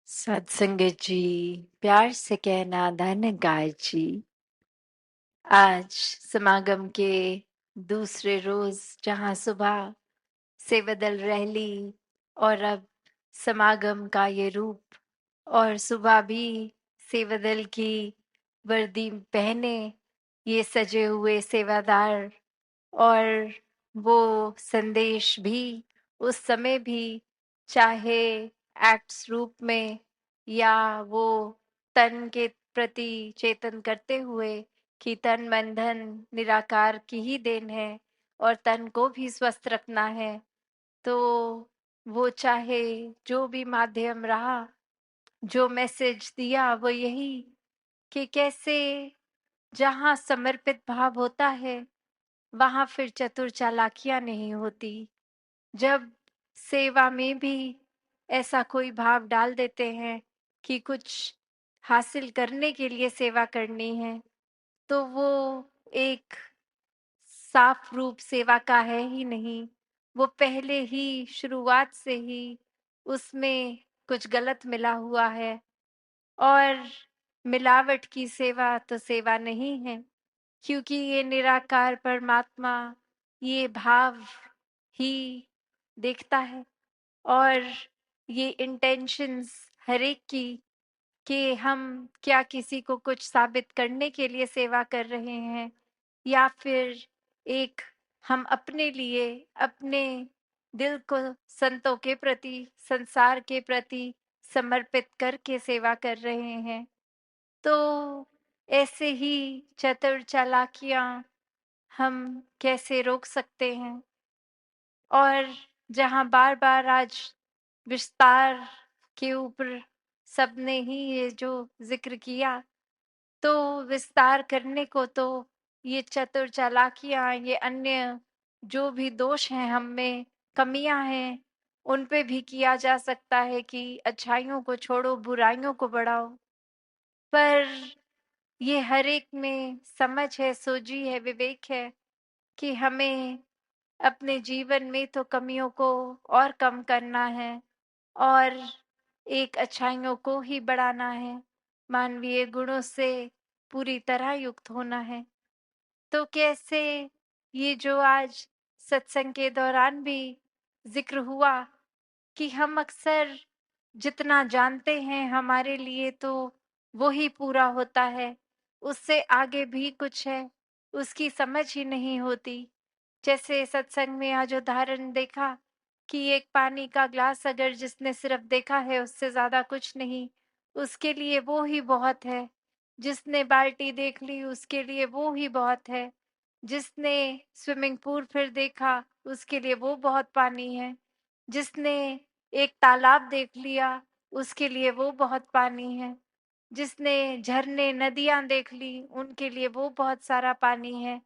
सत्संगत जी, प्यार से कहना धन गाय जी। आज समागम के दूसरे रोज जहां सुबह सेवादल रैली और अब समागम का ये रूप और सुबह भी सेवादल की वर्दी पहने ये सजे हुए सेवादार और वो संदेश भी उस समय भी चाहे एक्ट्स रूप में या वो तन के प्रति चेतन करते हुए कि तन मन धन निराकार की ही देन है और तन को भी स्वस्थ रखना है। तो वो चाहे जो भी माध्यम रहा, जो मैसेज दिया वो यही कि कैसे जहाँ समर्पित भाव होता है वहां फिर चतुर चालाकियां नहीं होती। जब सेवा में भी ऐसा कोई भाव डाल देते हैं कि कुछ हासिल करने के लिए सेवा करनी है, तो वो एक साफ रूप सेवा का है ही नहीं। वो पहले ही शुरुआत से ही उसमें कुछ गलत मिला हुआ है और मिलावट की सेवा तो सेवा नहीं है, क्योंकि ये निराकार परमात्मा ये भाव ही देखता है और ये इंटेंशंस हर एक की कि हम क्या किसी को कुछ साबित करने के लिए सेवा कर रहे हैं या फिर एक हम अपने लिए अपने दिल को संतों के प्रति संसार के प्रति समर्पित करके सेवा कर रहे हैं। तो ऐसे ही चतुर चालाकियां हम कैसे रोक सकते हैं। और जहां बार बार आज विस्तार के ऊपर सबने ही ये जो जिक्र किया, तो विस्तार करने को तो ये चतुर चालाकियां ये अन्य जो भी दोष हैं हम में कमियां हैं उन पे भी किया जा सकता है कि अच्छाइयों को छोड़ो बुराइयों को बढ़ाओ। पर ये हर एक में समझ है, सोझी है, विवेक है कि हमें अपने जीवन में तो कमियों को और कम करना है और एक अच्छाइयों को ही बढ़ाना है, मानवीय गुणों से पूरी तरह युक्त होना है। तो कैसे ये जो आज सत्संग के दौरान भी जिक्र हुआ कि हम अक्सर जितना जानते हैं हमारे लिए तो वो ही पूरा होता है, उससे आगे भी कुछ है उसकी समझ ही नहीं होती। जैसे सत्संग में आज उदाहरण देखा कि एक पानी का ग्लास अगर जिसने सिर्फ देखा है उससे ज्यादा कुछ नहीं, उसके लिए वो ही बहुत है। जिसने बाल्टी देख ली उसके लिए वो ही बहुत है। जिसने स्विमिंग पूल फिर देखा उसके लिए वो बहुत पानी है। जिसने एक तालाब देख लिया उसके लिए वो बहुत पानी है। जिसने झरने नदियां देख ली उनके लिए वो बहुत सारा पानी है।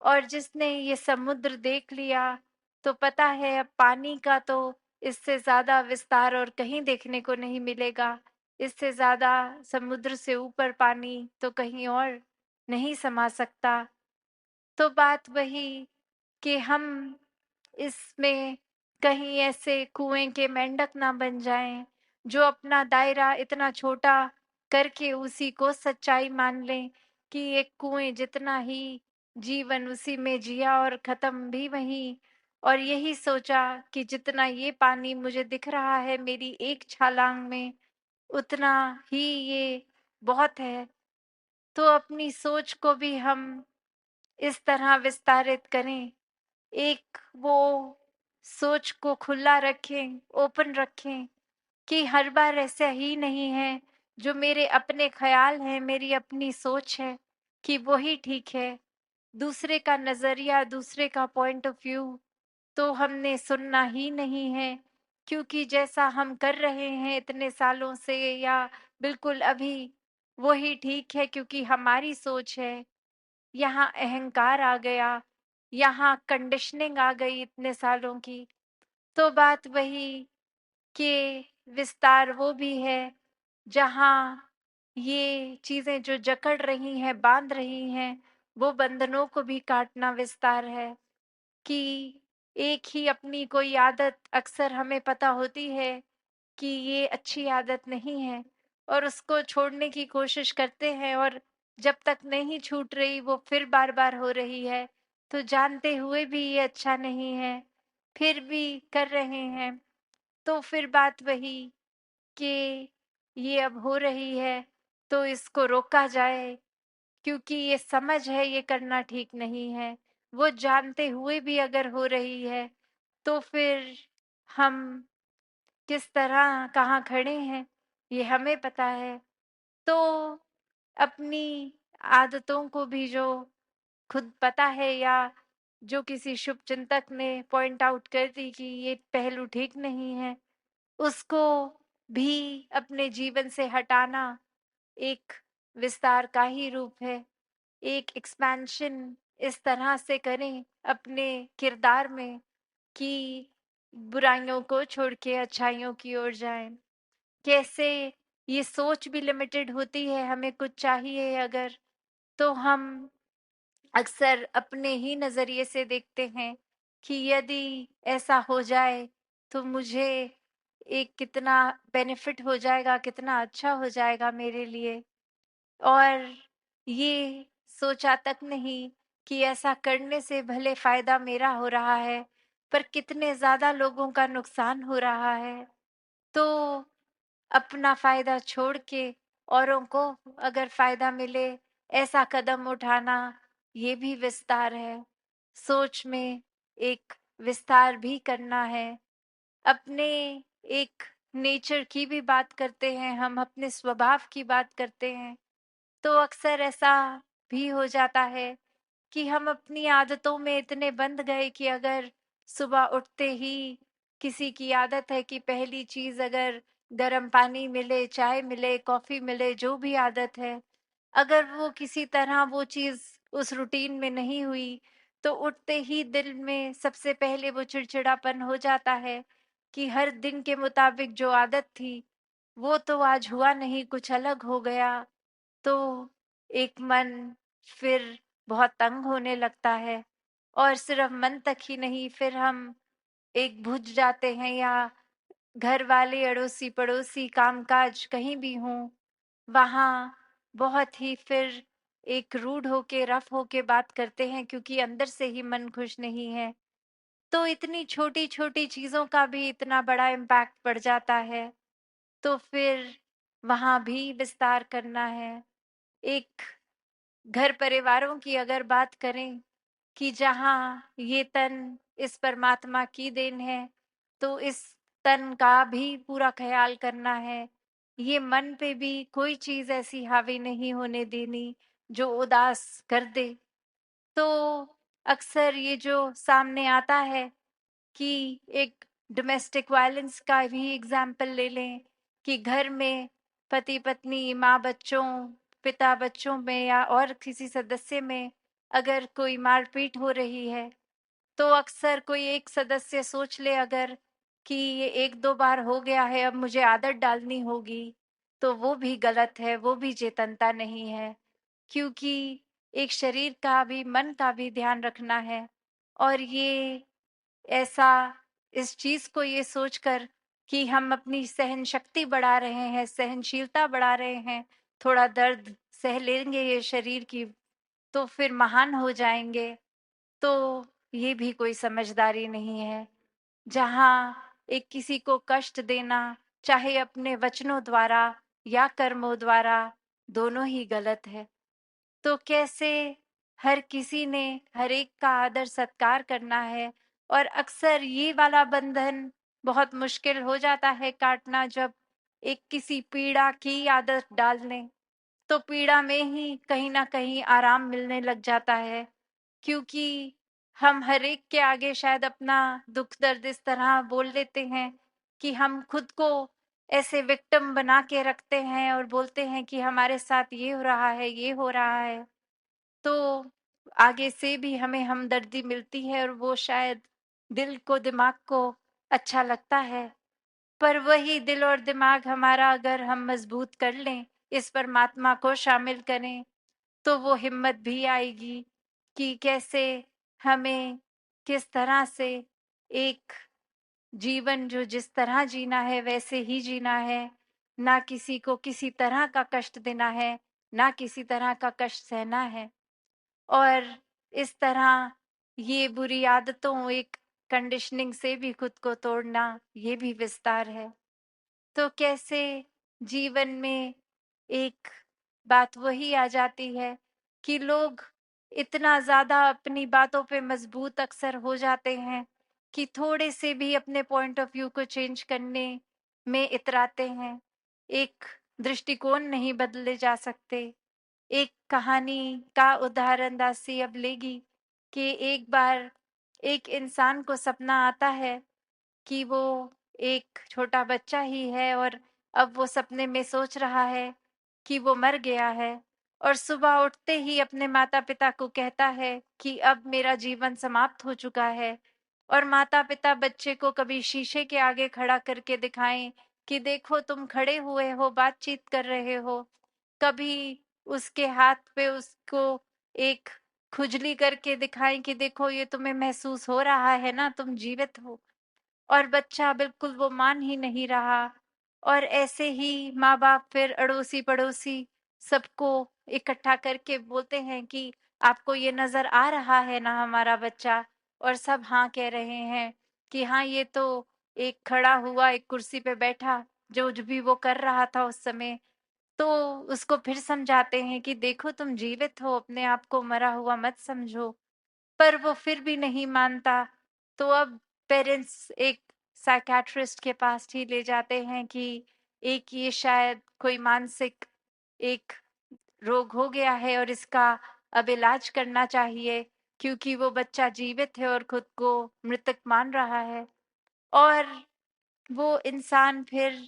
और जिसने ये समुद्र देख लिया तो पता है अब पानी का तो इससे ज्यादा विस्तार और कहीं देखने को नहीं मिलेगा। इससे ज्यादा समुद्र से ऊपर पानी तो कहीं और नहीं समा सकता। तो बात वही कि हम इसमें कहीं ऐसे कुएं के मेंढक ना बन जाएं जो अपना दायरा इतना छोटा करके उसी को सच्चाई मान लें कि एक कुएं जितना ही जीवन उसी में जिया और खत्म भी वहीं। और यही सोचा कि जितना ये पानी मुझे दिख रहा है मेरी एक छलांग में उतना ही ये बहुत है। तो अपनी सोच को भी हम इस तरह विस्तारित करें, एक वो सोच को खुला रखें, ओपन रखें कि हर बार ऐसा ही नहीं है। जो मेरे अपने ख्याल हैं, मेरी अपनी सोच है कि वही ठीक है। दूसरे का नजरिया, दूसरे का पॉइंट ऑफ व्यू तो हमने सुनना ही नहीं है, क्योंकि जैसा हम कर रहे हैं इतने सालों से या बिल्कुल अभी वही ठीक है, क्योंकि हमारी सोच है। यहाँ अहंकार आ गया, यहाँ कंडीशनिंग आ गई इतने सालों की। तो बात वही कि विस्तार वो भी है जहाँ ये चीजें जो जकड़ रही हैं, बांध रही हैं, वो बंधनों को भी काटना विस्तार है। कि एक ही अपनी कोई आदत अक्सर हमें पता होती है कि ये अच्छी आदत नहीं है और उसको छोड़ने की कोशिश करते हैं, और जब तक नहीं छूट रही वो फिर बार-बार हो रही है, तो जानते हुए भी ये अच्छा नहीं है, फिर भी कर रहे हैं। तो फिर बात वही कि ये अब हो रही है तो इसको रोका जाए, क्योंकि ये समझ है ये करना ठीक नहीं है। वो जानते हुए भी अगर हो रही है तो फिर हम किस तरह कहाँ खड़े हैं ये हमें पता है। तो अपनी आदतों को भी जो खुद पता है, या जो किसी शुभ चिंतक ने पॉइंट आउट कर दी कि ये पहलू ठीक नहीं है, उसको भी अपने जीवन से हटाना एक विस्तार का ही रूप है। एक एक्सपेंशन इस तरह से करें अपने किरदार में कि बुराइयों को छोड़ के अच्छाइयों की ओर जाएं। कैसे ये सोच भी लिमिटेड होती है, हमें कुछ चाहिए अगर, तो हम अक्सर अपने ही नजरिए से देखते हैं कि यदि ऐसा हो जाए तो मुझे एक कितना बेनिफिट हो जाएगा, कितना अच्छा हो जाएगा मेरे लिए। और ये सोचा तक नहीं कि ऐसा करने से भले फायदा मेरा हो रहा है, पर कितने ज्यादा लोगों का नुकसान हो रहा है। तो अपना फायदा छोड़ के औरों को अगर फायदा मिले, ऐसा कदम उठाना, ये भी विस्तार है। सोच में एक विस्तार भी करना है। अपने एक नेचर की भी बात करते हैं हम, अपने स्वभाव की बात करते हैं, तो अक्सर ऐसा भी हो जाता है कि हम अपनी आदतों में इतने बंध गए कि अगर सुबह उठते ही किसी की आदत है कि पहली चीज अगर गर्म पानी मिले, चाय मिले, कॉफी मिले, जो भी आदत है, अगर वो किसी तरह वो चीज उस रूटीन में नहीं हुई, तो उठते ही दिल में सबसे पहले वो चिड़चिड़ापन हो जाता है कि हर दिन के मुताबिक जो आदत थी वो तो आज हुआ नहीं, कुछ अलग हो गया। तो एक मन फिर बहुत तंग होने लगता है, और सिर्फ मन तक ही नहीं, फिर हम एक बुझ जाते हैं, या घर वाले, अड़ोसी पड़ोसी, कामकाज कहीं भी हों, वहाँ बहुत ही फिर एक रूड होके, रफ होके बात करते हैं, क्योंकि अंदर से ही मन खुश नहीं है। तो इतनी छोटी छोटी चीजों का भी इतना बड़ा इम्पैक्ट पड़ जाता है। तो फिर वहाँ भी विस्तार करना है। एक घर परिवारों की अगर बात करें कि जहाँ ये तन इस परमात्मा की देन है, तो इस तन का भी पूरा ख्याल करना है। ये मन पे भी कोई चीज ऐसी हावी नहीं होने देनी जो उदास कर दे। तो अक्सर ये जो सामने आता है कि एक डोमेस्टिक वायलेंस का भी एग्जाम्पल ले लें कि घर में पति पत्नी, माँ बच्चों, पिता बच्चों में, या और किसी सदस्य में अगर कोई मारपीट हो रही है, तो अक्सर कोई एक सदस्य सोच ले अगर कि ये एक दो बार हो गया है, अब मुझे आदत डालनी होगी, तो वो भी गलत है, वो भी चेतनता नहीं है। क्योंकि एक शरीर का भी, मन का भी ध्यान रखना है। और ये ऐसा, इस चीज को ये सोचकर कि हम अपनी सहन शक्ति बढ़ा रहे हैं, सहनशीलता बढ़ा रहे हैं, थोड़ा दर्द सह लेंगे ये शरीर की, तो फिर महान हो जाएंगे, तो ये भी कोई समझदारी नहीं है। जहाँ एक किसी को कष्ट देना, चाहे अपने वचनों द्वारा या कर्मों द्वारा, दोनों ही गलत है। तो कैसे हर किसी ने हर एक का आदर सत्कार करना है। और अक्सर ये वाला बंधन बहुत मुश्किल हो जाता है काटना, जब एक किसी पीड़ा की आदत डाल लें, तो पीड़ा में ही कहीं ना कहीं आराम मिलने लग जाता है। क्योंकि हम हर एक के आगे शायद अपना दुख दर्द इस तरह बोल देते हैं कि हम खुद को ऐसे विक्टिम बना के रखते हैं और बोलते हैं कि हमारे साथ ये हो रहा है, ये हो रहा है। तो आगे से भी हमें हमदर्दी मिलती है, और वो शायद दिल को, दिमाग को अच्छा लगता है। पर वही दिल और दिमाग हमारा अगर हम मजबूत कर लें, इस परमात्मा को शामिल करें, तो वो हिम्मत भी आएगी कि कैसे हमें, किस तरह से एक जीवन जो जिस तरह जीना है वैसे ही जीना है, ना किसी को किसी तरह का कष्ट देना है, ना किसी तरह का कष्ट सहना है। और इस तरह ये बुरी आदतों, एक कंडीशनिंग से भी खुद को तोड़ना, ये भी विस्तार है। तो कैसे जीवन में एक बात वही आ जाती है कि लोग इतना ज्यादा अपनी बातों पे मजबूत अक्सर हो जाते हैं कि थोड़े से भी अपने पॉइंट ऑफ व्यू को चेंज करने में इतराते हैं। एक दृष्टिकोण नहीं बदले जा सकते। एक कहानी का उदाहरण दासी अब लेगी कि एक बार एक इंसान को सपना आता है कि वो एक छोटा बच्चा ही है और अब वो सपने में सोच रहा है कि वो मर गया है, और सुबह उठते ही अपने माता पिता को कहता है कि अब मेरा जीवन समाप्त हो चुका है। और माता पिता बच्चे को कभी शीशे के आगे खड़ा करके दिखाएं कि देखो तुम खड़े हुए हो, बातचीत कर रहे हो, कभी उसके हाथ पे उसको एक खुजली करके दिखाएं कि देखो ये तुम्हें महसूस हो रहा है ना, तुम जीवित हो। और बच्चा बिल्कुल वो मान ही नहीं रहा। और ऐसे ही माँ बाप फिर अड़ोसी पड़ोसी सबको इकट्ठा करके बोलते हैं कि आपको ये नजर आ रहा है ना हमारा बच्चा? और सब हाँ कह रहे हैं कि हाँ ये तो एक खड़ा हुआ, एक कुर्सी पे बैठा, जो भी वो कर रहा था उस समय। तो उसको फिर समझाते हैं कि देखो तुम जीवित हो, अपने आप को मरा हुआ मत समझो। पर वो फिर भी नहीं मानता। तो अब पेरेंट्स एक साइकियाट्रिस्ट के पास ही ले जाते हैं कि एक ये शायद कोई मानसिक एक रोग हो गया है और इसका अब इलाज करना चाहिए, क्योंकि वो बच्चा जीवित है और खुद को मृतक मान रहा है। और वो इंसान फिर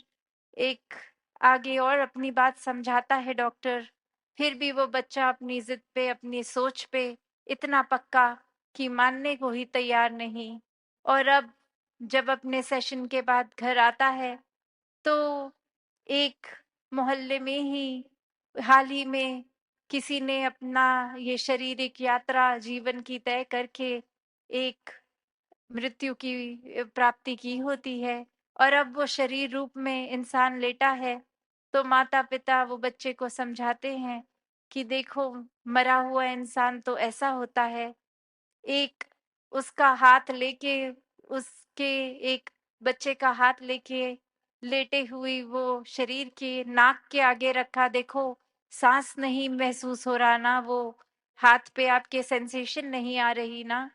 एक आगे और अपनी बात समझाता है डॉक्टर। फिर भी वो बच्चा अपनी जिद पे, अपनी सोच पे इतना पक्का कि मानने को ही तैयार नहीं। और अब जब अपने सेशन के बाद घर आता है तो एक मोहल्ले में ही हाल ही में किसी ने अपना ये शारीरिक यात्रा जीवन की तय करके एक मृत्यु की प्राप्ति की होती है। और अब वो शरीर रूप में इंसान लेटा है। तो माता पिता वो बच्चे को समझाते हैं कि देखो मरा हुआ इंसान तो ऐसा होता है। एक उसका हाथ लेके, उसके एक बच्चे का हाथ लेके लेटे हुई वो शरीर के नाक के आगे रखा, देखो सांस नहीं महसूस हो रहा ना, वो हाथ पे आपके सेंसेशन नहीं आ रही ना।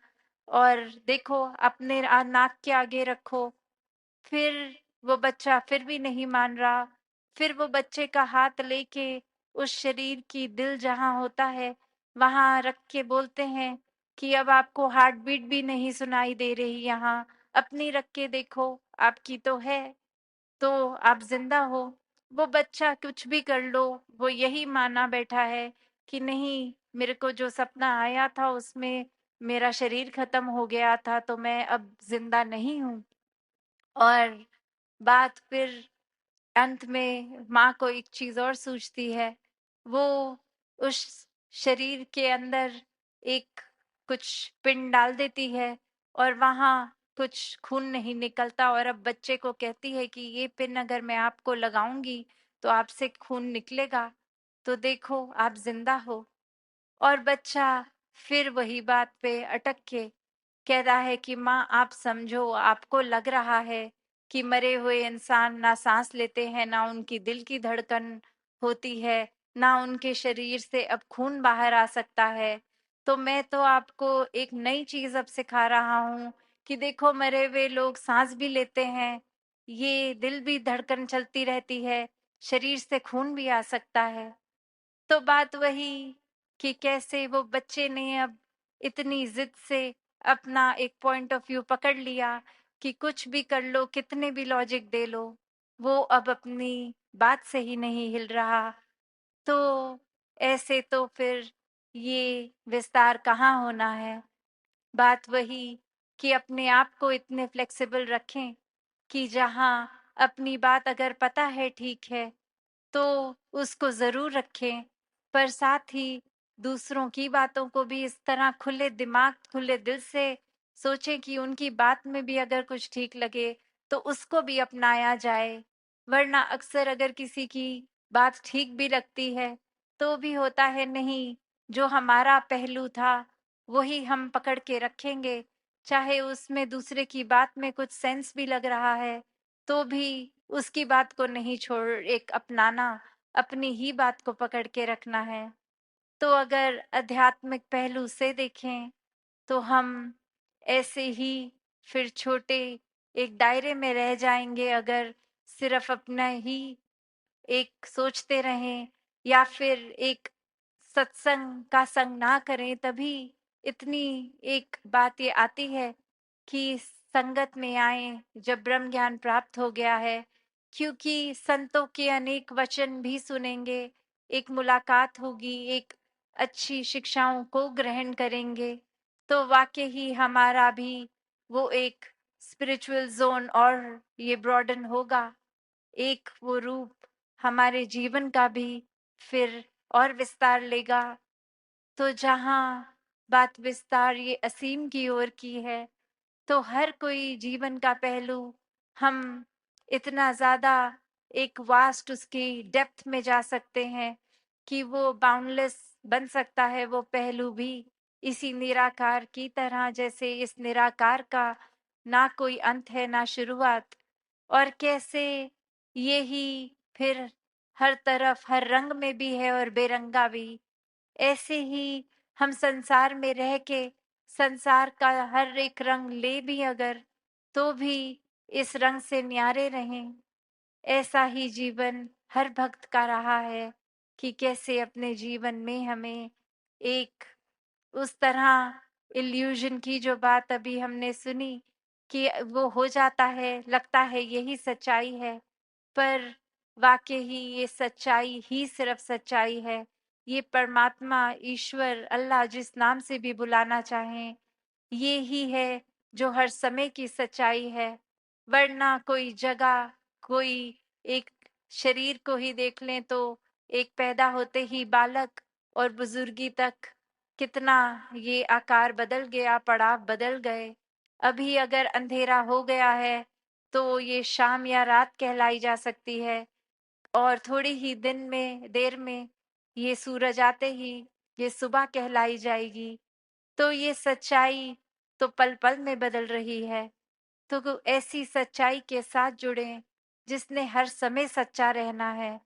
और देखो अपने नाक के आगे रखो। फिर वो बच्चा फिर भी नहीं मान रहा। फिर वो बच्चे का हाथ लेके उस शरीर की दिल जहां होता है वहां रख के बोलते हैं कि अब आपको हार्ट बीट भी नहीं सुनाई दे रही, यहाँ अपनी रख के देखो, आपकी तो है, तो आप जिंदा हो। वो बच्चा कुछ भी कर लो, वो यही माना बैठा है कि नहीं, मेरे को जो सपना आया था उसमें मेरा शरीर खत्म हो गया था, तो मैं अब जिंदा नहीं हूँ। और बात फिर अंत में माँ को एक चीज और सूझती है। वो उस शरीर के अंदर एक कुछ पिंड डाल देती है और वहां कुछ खून नहीं निकलता, और अब बच्चे को कहती है कि ये पिन अगर मैं आपको लगाऊंगी तो आपसे खून निकलेगा, तो देखो आप जिंदा हो। और बच्चा फिर वही बात पे अटक के कह रहा है कि माँ आप समझो, आपको लग रहा है कि मरे हुए इंसान ना सांस लेते हैं, ना उनकी दिल की धड़कन होती है, ना उनके शरीर से अब खून बाहर आ सकता है। तो मैं तो आपको एक नई चीज अब सिखा रहा हूँ कि देखो मरे हुए लोग सांस भी लेते हैं, ये दिल भी धड़कन चलती रहती है, शरीर से खून भी आ सकता है। तो बात वही कि कैसे वो बच्चे ने अब इतनी जिद से अपना एक पॉइंट ऑफ व्यू पकड़ लिया कि कुछ भी कर लो, कितने भी लॉजिक दे लो, वो अब अपनी बात से ही नहीं हिल रहा। तो ऐसे तो फिर ये विस्तार कहाँ होना है। बात वही कि अपने आप को इतने फ्लेक्सिबल रखें कि जहाँ अपनी बात अगर पता है ठीक है तो उसको जरूर रखें, पर साथ ही दूसरों की बातों को भी इस तरह खुले दिमाग खुले दिल से सोचें कि उनकी बात में भी अगर कुछ ठीक लगे तो उसको भी अपनाया जाए। वरना अक्सर अगर किसी की बात ठीक भी लगती है तो भी होता है नहीं, जो हमारा पहलू था वही हम पकड़ के रखेंगे, चाहे उसमें दूसरे की बात में कुछ सेंस भी लग रहा है तो भी उसकी बात को नहीं छोड़ एक अपनाना, अपनी ही बात को पकड़ के रखना है। तो अगर आध्यात्मिक पहलू से देखें तो हम ऐसे ही फिर छोटे एक दायरे में रह जाएंगे अगर सिर्फ अपना ही एक सोचते रहें, या फिर एक सत्संग का संग ना करें। तभी इतनी एक बात ये आती है कि संगत में आए जब ब्रह्म ज्ञान प्राप्त हो गया है, क्योंकि संतों के अनेक वचन भी सुनेंगे, एक मुलाकात होगी, एक अच्छी शिक्षाओं को ग्रहण करेंगे तो वाकई ही हमारा भी वो एक स्पिरिचुअल जोन और ये ब्रॉडन होगा, एक वो रूप हमारे जीवन का भी फिर और विस्तार लेगा। तो जहाँ बात विस्तार ये असीम की ओर की है तो हर कोई जीवन का पहलू हम इतना ज्यादा एक वास्ट उसकी डेप्थ में जा सकते हैं कि वो बाउंडलेस बन सकता है वो पहलू भी, इसी निराकार की तरह, जैसे इस निराकार का ना कोई अंत है ना शुरुआत। और कैसे ये ही फिर हर तरफ हर रंग में भी है और बेरंगा भी, ऐसे ही हम संसार में रह के संसार का हर एक रंग ले भी अगर तो भी इस रंग से न्यारे रहें। ऐसा ही जीवन हर भक्त का रहा है कि कैसे अपने जीवन में हमें एक उस तरह इल्यूजन की जो बात अभी हमने सुनी कि वो हो जाता है, लगता है यही सच्चाई है, पर वाकई ही ये सच्चाई ही सिर्फ सच्चाई है। ये परमात्मा, ईश्वर, अल्लाह जिस नाम से भी बुलाना चाहें, ये ही है जो हर समय की सच्चाई है। वरना कोई जगह, कोई एक शरीर को ही देख लें तो एक पैदा होते ही बालक और बुजुर्गी तक कितना ये आकार बदल गया, पड़ाव बदल गए। अभी अगर अंधेरा हो गया है तो ये शाम या रात कहलाई जा सकती है, और थोड़ी ही दिन में देर में ये सूरज आते ही ये सुबह कहलाई जाएगी। तो ये सच्चाई तो पल पल में बदल रही है। तो ऐसी सच्चाई के साथ जुड़ें जिसने हर समय सच्चा रहना है,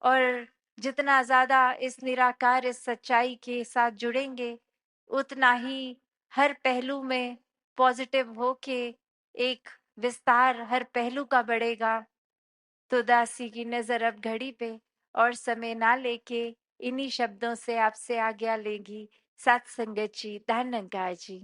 और जितना ज्यादा इस निराकार इस सच्चाई के साथ जुड़ेंगे उतना ही हर पहलू में पॉजिटिव होके एक विस्तार हर पहलू का बढ़ेगा। तो दासी की नजर अब घड़ी पे और समय ना लेके इन्हीं शब्दों से आपसे आज्ञा लेगी। सत्संगत जी, धन्यकार जी।